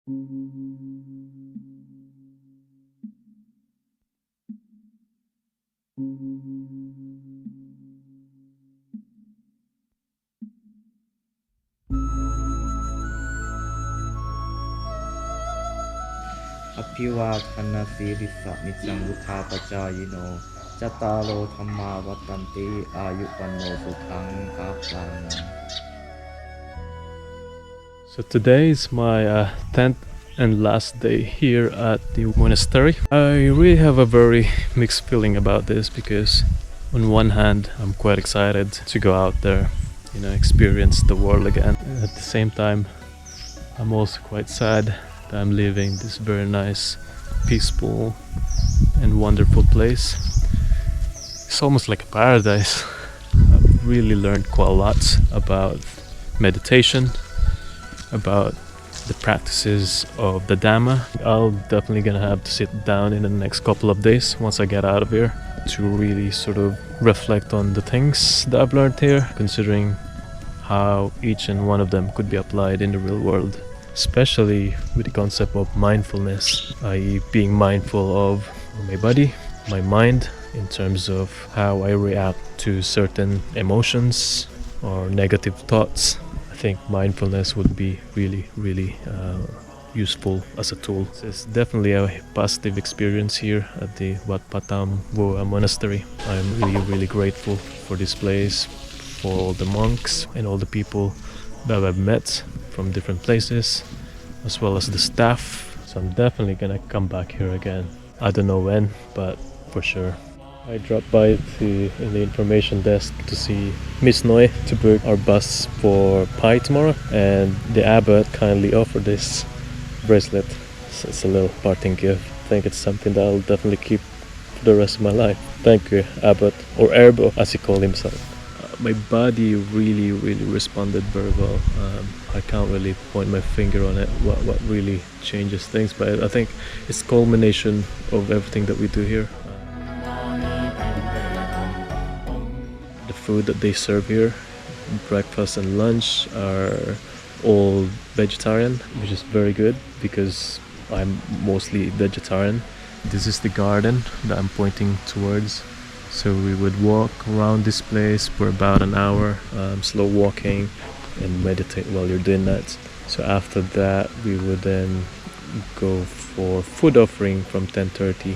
อภิวาทนาสีริสะนิจังวุธาปจายโนจตารโลธรรมาวัตันติอายุวันโนสุขังภาลัง So today is my 10th and last day here at the monastery. I really have a very mixed feeling about this because on one hand I'm quite excited to go out there, experience the world again. At the same time I'm also quite sad that I'm leaving this very nice, peaceful and wonderful place. It's almost like a paradise. I've really learned quite a lot about meditation, about the practices of the Dhamma. I'll definitely gonna have to sit down in the next couple of days once I get out of here to really sort of reflect on the things that I've learned here, considering how each and one of them could be applied in the real world, especially with the concept of mindfulness, i.e. being mindful of my body, my mind, in terms of how I react to certain emotions or negative thoughts. I think mindfulness would be really useful as a tool. It's definitely a positive experience here at the Wat Patam Monastery. I'm really grateful for this place, for all the monks and all the people that I've met from different places, as well as the staff. So I'm definitely gonna come back here again. I don't know when, but for sure. I dropped by in the information desk to see Ms Noi to book our bus for Pi tomorrow, and the Abbott kindly offered this bracelet. So it's a little parting gift. I think it's something that I'll definitely keep for the rest of my life. Thank you, Abbott, or Erbo as he called himself. My body really responded very well. I can't really point my finger on it, what really changes things, but I think it's culmination of everything that we do here. The food that they serve here, breakfast and lunch, are all vegetarian, which is very good because I'm mostly vegetarian. This is the garden that I'm pointing towards. So we would walk around this place for about an hour, slow walking, and meditate while you're doing that. So after that we would then go for food offering from 10:30,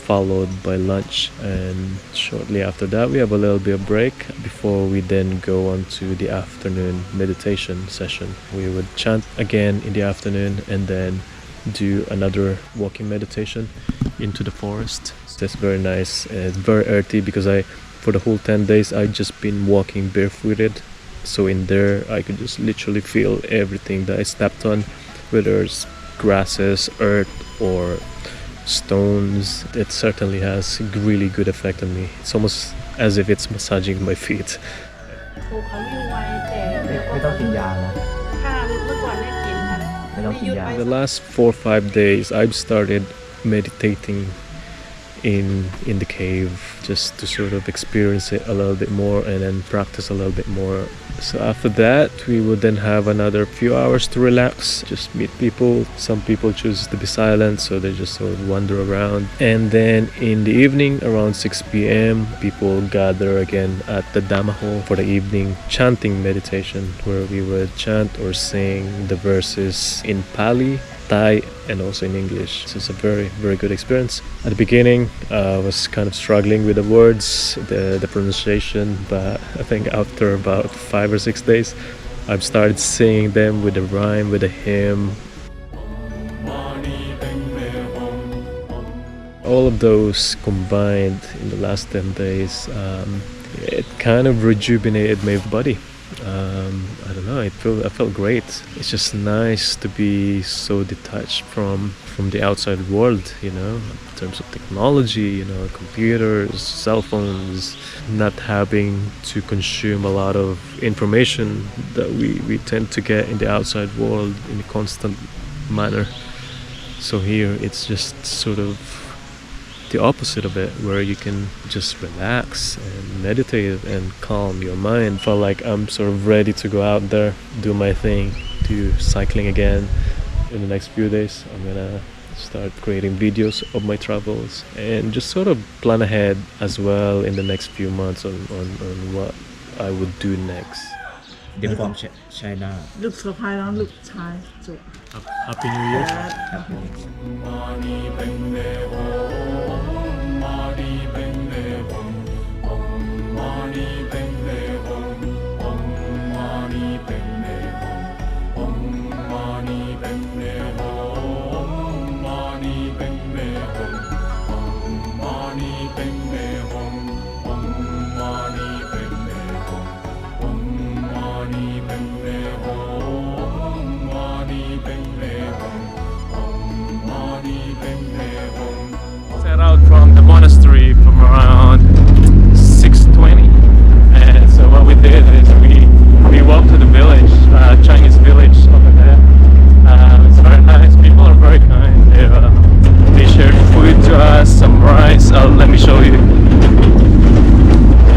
followed by lunch, and shortly after that we have a little bit of break before we then go on to the afternoon meditation session. We would chant again in the afternoon and then do another walking meditation into the forest. That's very nice, and it's very earthy because for the whole 10 days I've just been walking barefooted, so in there I could just literally feel everything that I stepped on, whether it's grasses, earth or stones. It certainly has a really good effect on me. It's almost as if it's massaging my feet. The last 4 or 5 days I've started meditating in the cave, just to sort of experience it a little bit more and then practice a little bit more. So after that we would then have another few hours to relax, just meet people. Some people choose to be silent, so they just sort of wander around, and then in the evening around 6 p.m. people gather again at the Dhamma hall for the evening chanting meditation, where we would chant or sing the verses in Pali, Thai and also in English. So it's a very good experience. At the beginning I was kind of struggling with the words, the pronunciation, but I think after about 5 or 6 days I've started singing them with the rhyme, with the hymn. All of those combined in the last 10 days, it kind of rejuvenated my body. I don't know, I felt great. It's just nice to be so detached from the outside world, in terms of technology, computers, cell phones, not having to consume a lot of information that we tend to get in the outside world in a constant manner. So here it's just sort of the opposite of it, where you can just relax and meditate and calm your mind. Felt like I'm sort of ready to go out there, do my thing, do cycling again, in the next few days I'm gonna start creating videos of my travels and just sort of plan ahead as well in the next few months on what I would do next. They're from China. ลูกสะพ้ายแล้วลูกชายจบ Happy New Year. Set out from the monastery from around 6:20, and so what we did is we walked to the village, Chinese village over there. It's very nice. People are very kind. They shared food to us, some rice. Let me show you.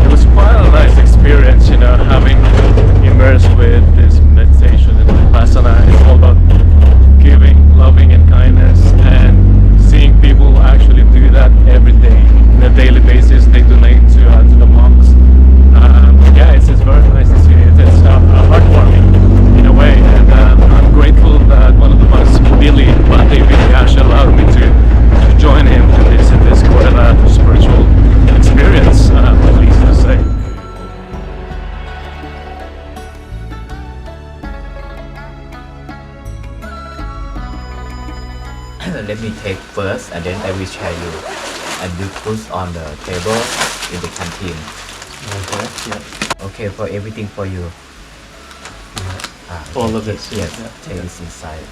It was quite a nice experience, you know, having immersed with this meditation and vipassana. It's all about giving, loving, and kindness, and seeing people actually do that every day on a daily basis. They donate to the monks. Yeah, it's very nice to see it. It's heartwarming in a way, and I'm grateful that one of the monks, Billy, Bhante Billy, actually allowed me to join him in this quite spiritual experience, at least to say. Let me take first, and then I will share you. And you put on the table in the canteen. Okay. Yeah. Okay, for everything for you. All of it. Yes, Yeah. take this inside.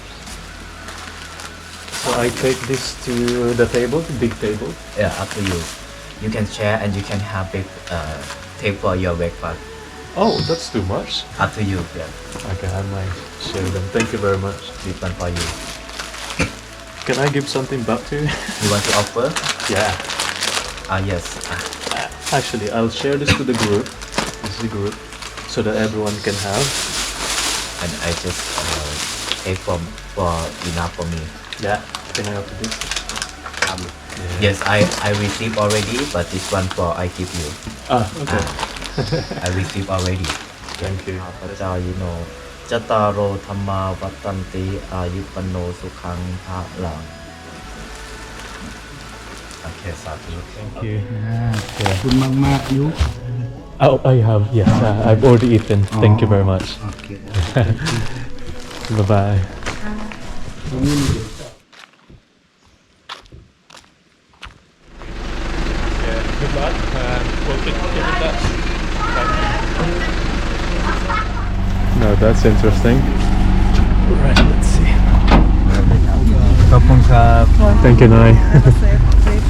So I take this to the table, the big table. Yeah, up to you. You can share and you can have it take for your breakfast. Oh, that's too much. Up to you. Yeah, Okay, I might share them. Thank you very much. this one for you. Can I give something back to you? You want to offer? Yeah. Yes. Actually, I'll share this to the group. This is the group, so that everyone can have. And I just take for enough for me. Yeah. Can I offer this? Yes, I received already, but this one for I give you. Okay. I received already. Thank you. พระเจ้ายิโนจตารโรธรรมาวัตตันติอายุปโนสุขังภะลังโอเคสาธุ Thank you. ขอบคุณมากๆยุ Oh, I have. Yes, I've already eaten. Thank you very much. โอเค Bye bye. Good luck, and we'll keep it that. No, that's interesting. Right, let's see. ขอบคุณครับ Thank you, Noi. Thank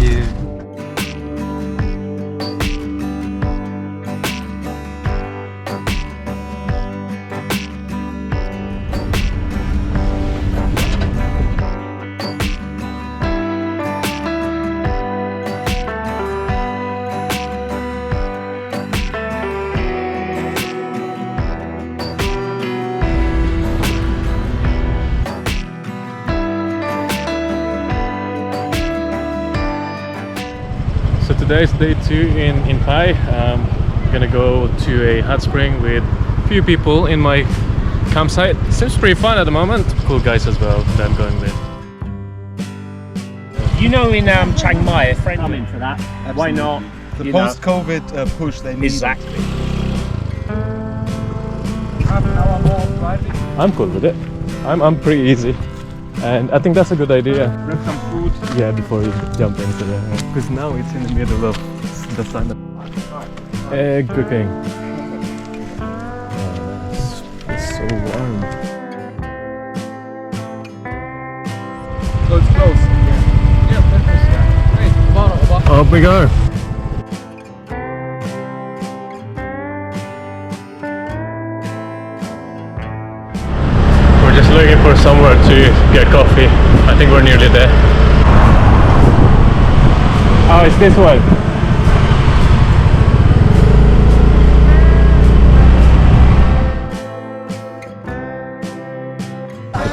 you So today's day 2 in Pai. I'm gonna go to a hot spring with a few people in my campsite. Seems pretty fun at the moment. Cool guys as well that I'm going with. You know, in Chiang Mai, a friend coming for that. Why not? The you know? post-COVID push they need. Exactly. Half an hour more driving. I'm cool with it. I'm pretty easy, and I think that's a good idea. Grab some food. Yeah, before you jump into the, because now it's in the middle of the sun. Egg cooking. Oh, it's so warm. So it's close. Yeah, breakfast. Hey, bottle. Up we go. We're just looking for somewhere to get coffee. I think we're nearly there. Oh, it's this one.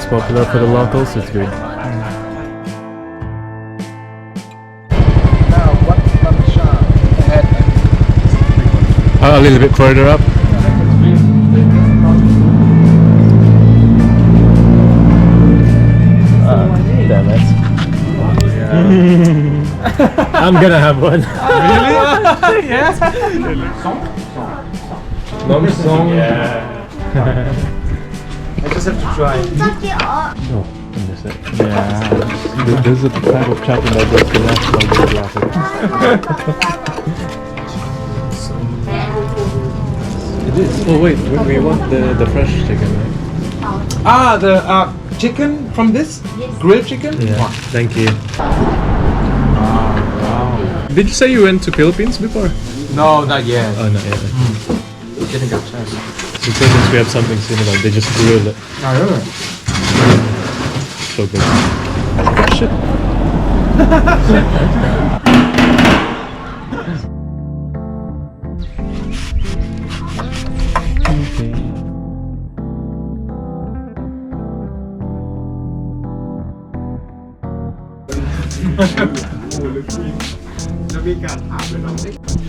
popular for the locals, it's good. Now, what's Bansha? Ahead. A little bit further up. Damn it. I'm gonna have one. Really? Yes. Number song. Yeah. I just have to try. Oh, I miss it. Yeah. This is the type of chopping that goes to left while you're laughing. It is. Oh wait, we want the fresh chicken, right? Ah, the chicken from this? Grilled chicken? Yeah. Thank you. Did you say you went to Philippines before? No, not yet. Oh, not yet. Didn't get a chance. So Philippines we have something similar. They just grill it. Oh, really? So good. Shit.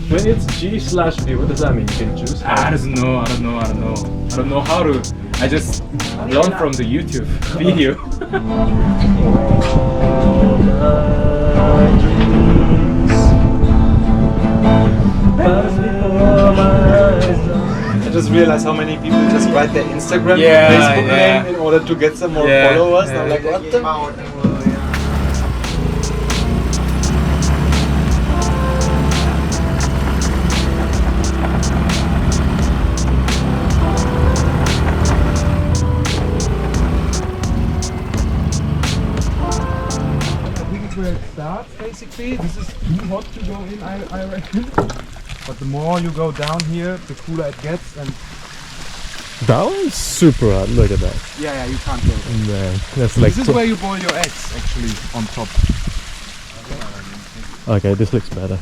When it's G/B, what does that mean? You can choose? I don't know. I don't know how to. I just learned from the YouTube video. I just realized how many people just write their Instagram and Facebook name in order to get some more followers. I'm like, what the? Where it starts basically. This is too hot to go in, I reckon. But the more you go down here, the cooler it gets. And That one's super hot. Look at that. yeah, you can't go there. That's like. This is where you boil your eggs, actually, on top. Okay, this looks better.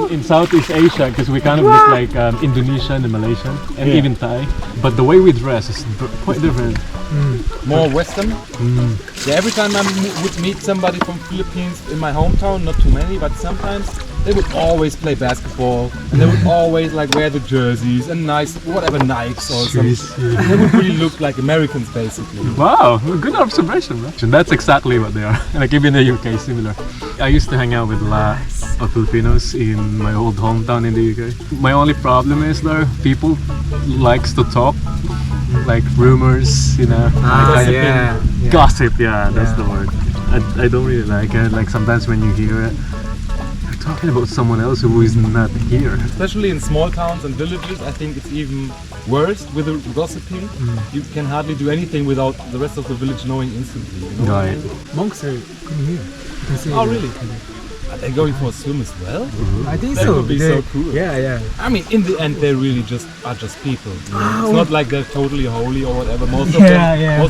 In Southeast Asia, because we kind of look like Indonesian and Malaysian, and even Thai, but the way we dress is quite different. More Western. Yeah, every time I would meet somebody from Philippines in my hometown, not too many, but sometimes they would always play basketball and they would always like wear the jerseys and nice whatever Nikes or something. They would really look like Americans basically. Wow, good observation, bro. That's exactly what they are. Like even in the UK, similar. I used to hang out with a lot of Filipinos in my old hometown in the UK. My only problem is though, people likes to talk, like rumors, you know. Gossip, that's the word. I don't really like it. Like sometimes when you hear it, you're talking about someone else who is not here. Especially in small towns and villages, I think it's even worse with the gossiping. You can hardly do anything without the rest of the village knowing instantly. You know? Right. Monks are coming here. You can see Oh, really? Are they going for a swim as well? I think That so. would be so cool. Yeah. I mean, in the end, they really just are just people. You know? It's not like they're totally holy or whatever. Most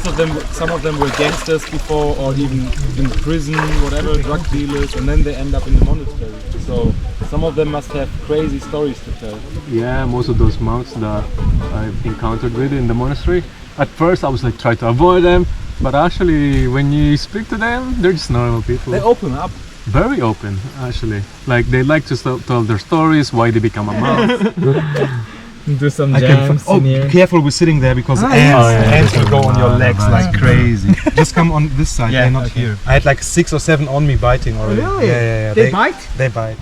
of them, some of them were gangsters before, or even in prison, whatever, drug dealers, and then they end up in the monastery. So some of them must have crazy stories to tell. Yeah, most of those monks that I've encountered with in the monastery, at first I was like trying to avoid them, but actually when you speak to them, they're just normal people. They open up. Very open, actually. Like they like to tell their stories, why they become a monk. Do some jams in here. Careful with sitting there because ants will go on your legs like crazy. Just come on this side, they're not here. I had like 6 or 7 on me biting already. Really? Yeah. They bite? They bite.